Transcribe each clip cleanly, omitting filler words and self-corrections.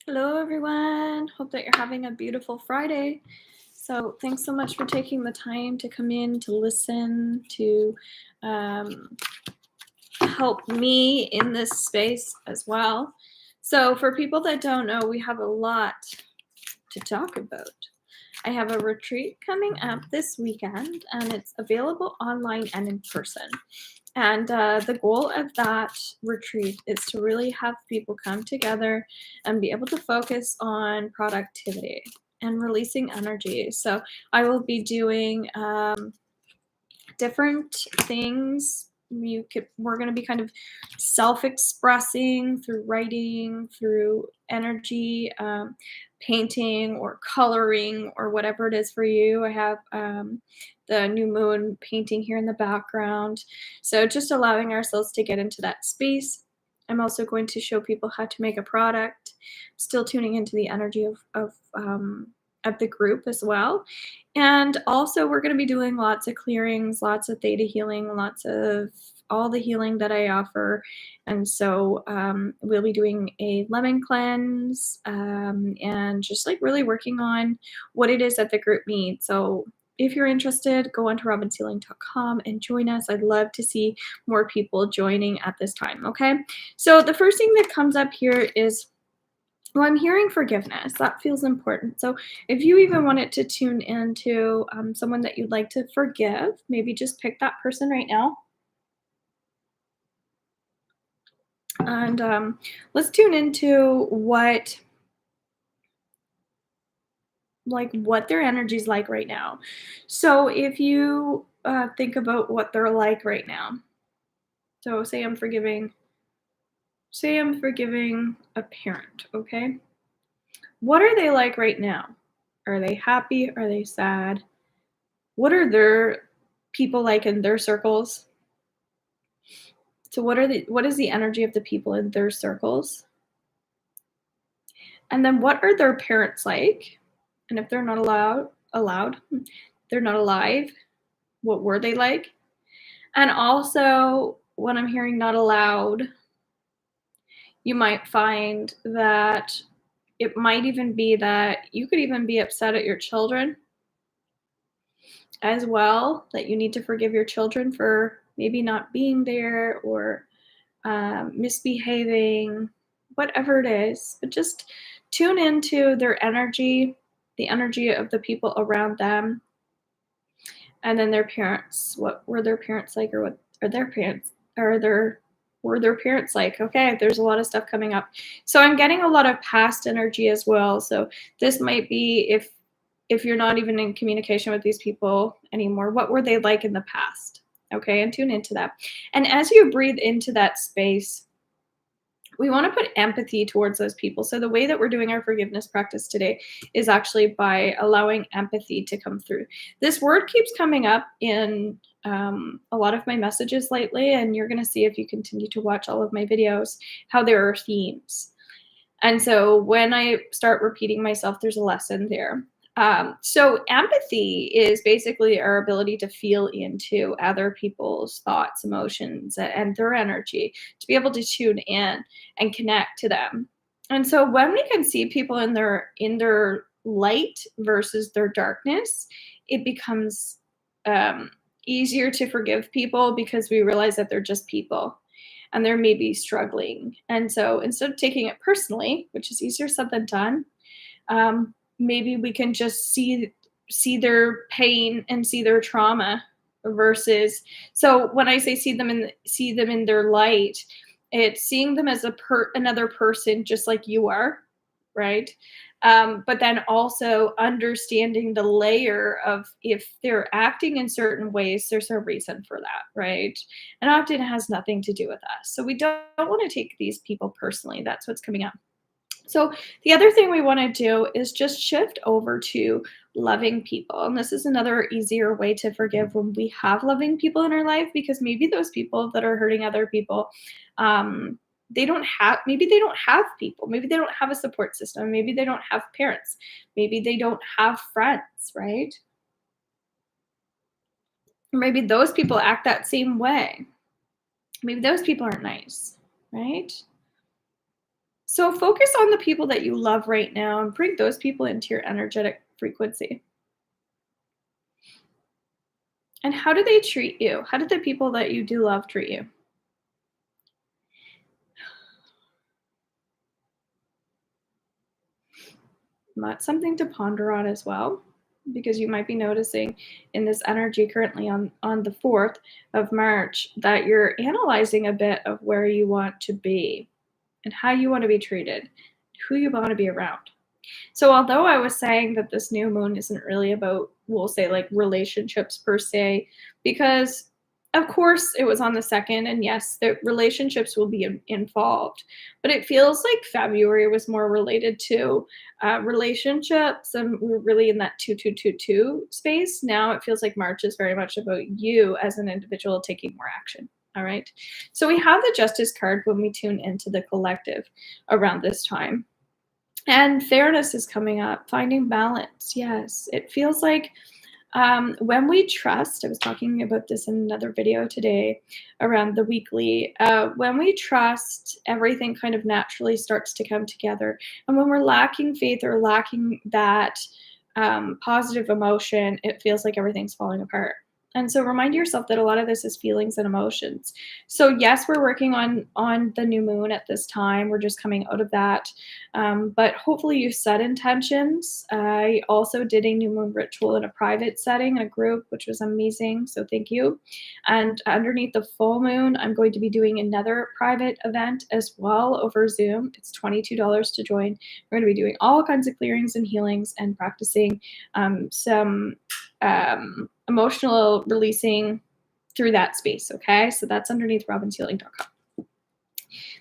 Hello, everyone. Hope that you're having a beautiful Friday. So, thanks so much for taking the time to come in to listen, to um, help me in this space as well. So, for people that don't know, we have a lot to talk about. I have a retreat coming up this weekend, and it's available online and in person. And the goal of that retreat is to really have people come together and be able to focus on productivity and releasing energy. So I will be doing different things. We're going to be kind of self-expressing through writing, through energy, painting or coloring or whatever it is for you. I have the new moon painting here in the background, so just allowing ourselves to get into that space. I'm also going to show people how to make a product, still tuning into the energy of the group as well. And also, we're going to be doing lots of clearings, lots of theta healing, lots of all the healing that I offer. And so, we'll be doing a lemon cleanse, and just like really working on what it is that the group needs. So, if you're interested, go on to robinshealing.com and join us. I'd love to see more people joining at this time. Okay. So, the first thing that comes up here is, well, I'm hearing forgiveness. That feels important. So, if you even wanted to tune into someone that you'd like to forgive, maybe just pick that person right now. And let's tune into what their energy's like right now. So, if you think about what they're like right now. So, say I'm forgiving a parent, okay? What are they like right now? Are they happy? Are they sad? What are their people like in their circles? So what is the energy of the people in their circles? And then what are their parents like? And if they're not allowed, they're not alive, what were they like? And also, when I'm hearing not allowed, you might find that it might even be that you could even be upset at your children as well, that you need to forgive your children for maybe not being there or misbehaving, whatever it is. But just tune into their energy, the energy of the people around them, and then their parents. What were their parents like, or what are their parents? Are their were their parents like? Okay, there's a lot of stuff coming up. So I'm getting a lot of past energy as well. So this might be if you're not even in communication with these people anymore, what were they like in the past? Okay, and tune into that. And as you breathe into that space, we want to put empathy towards those people. So the way that we're doing our forgiveness practice today is actually by allowing empathy to come through. This word keeps coming up in a lot of my messages lately, and you're going to see if you continue to watch all of my videos how there are themes. And so when I start repeating myself, there's a lesson there. So empathy is basically our ability to feel into other people's thoughts, emotions, and their energy, to be able to tune in and connect to them. And so when we can see people in their light versus their darkness, it becomes um, easier to forgive people because we realize that they're just people and they're maybe struggling. And so instead of taking it personally, which is easier said than done, maybe we can just see their pain and see their trauma versus, so when I say see them in their light, it's seeing them as another person just like you are, right? But then also understanding the layer of, if they're acting in certain ways, there's a reason for that, right? And often it has nothing to do with us, so we don't want to take these people personally. That's what's coming up. So the other thing we want to do is just shift over to loving people. And this is another easier way to forgive when we have loving people in our life, because maybe those people that are hurting other people, um, maybe they don't have people. Maybe they don't have a support system. Maybe they don't have parents. Maybe they don't have friends, right? Or maybe those people act that same way. Maybe those people aren't nice, right? So focus on the people that you love right now and bring those people into your energetic frequency. And how do they treat you? How did the people that you do love treat you? That's something to ponder on as well, because you might be noticing in this energy currently on the 4th of March that you're analyzing a bit of where you want to be and how you want to be treated, who you want to be around. So although I was saying that this new moon isn't really about, we'll say, like relationships per se, because of course it was on the second, and yes, the relationships will be involved, but it feels like February was more related to relationships, and we're really in that 2222 space. Now it feels like March is very much about you as an individual taking more action. All right. So we have the Justice card when we tune into the collective around this time. And fairness is coming up, finding balance. Yes, it feels like when we trust, I was talking about this in another video today around the weekly. When we trust, everything kind of naturally starts to come together. And when we're lacking faith or lacking that positive emotion, it feels like everything's falling apart. And so remind yourself that a lot of this is feelings and emotions. So yes, we're working on the new moon at this time. We're just coming out of that, but hopefully you set intentions. I also did a new moon ritual in a private setting in a group, which was amazing. So thank you. And underneath the full moon, I'm going to be doing another private event as well over Zoom. It's $22 to join. We're going to be doing all kinds of clearings and healings and practicing some emotional releasing through that space. Okay, so that's underneath robinshealing.com.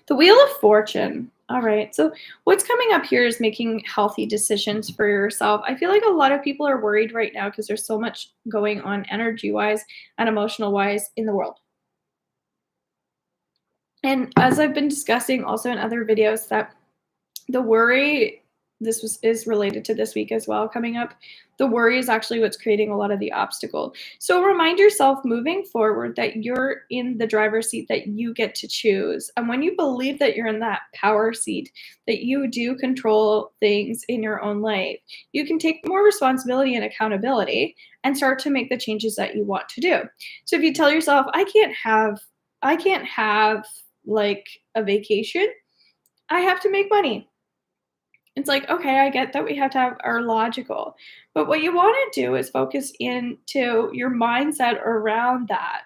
The Wheel of Fortune. All right, so what's coming up here is making healthy decisions for yourself. I feel like a lot of people are worried right now because there's so much going on energy wise and emotional wise in the world. And as I've been discussing also in other videos, that the worry, is related to this week as well coming up. The worry is actually what's creating a lot of the obstacle. So remind yourself moving forward that you're in the driver's seat, that you get to choose. And when you believe that you're in that power seat, that you do control things in your own life, you can take more responsibility and accountability and start to make the changes that you want to do. So if you tell yourself, I can't have like a vacation, I have to make money. It's like, okay, I get that we have to have our logical, but what you want to do is focus into your mindset around that.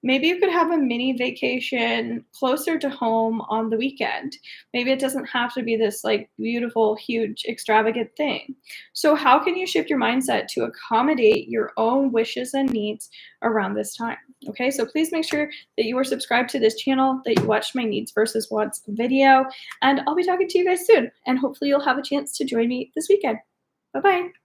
Maybe you could have a mini vacation closer to home on the weekend. Maybe it doesn't have to be this like beautiful, huge, extravagant thing. So, how can you shift your mindset to accommodate your own wishes and needs around this time? Okay, so please make sure that you are subscribed to this channel, that you watch my needs versus wants video, and I'll be talking to you guys soon. And hopefully, you'll have a chance to join me this weekend. Bye bye.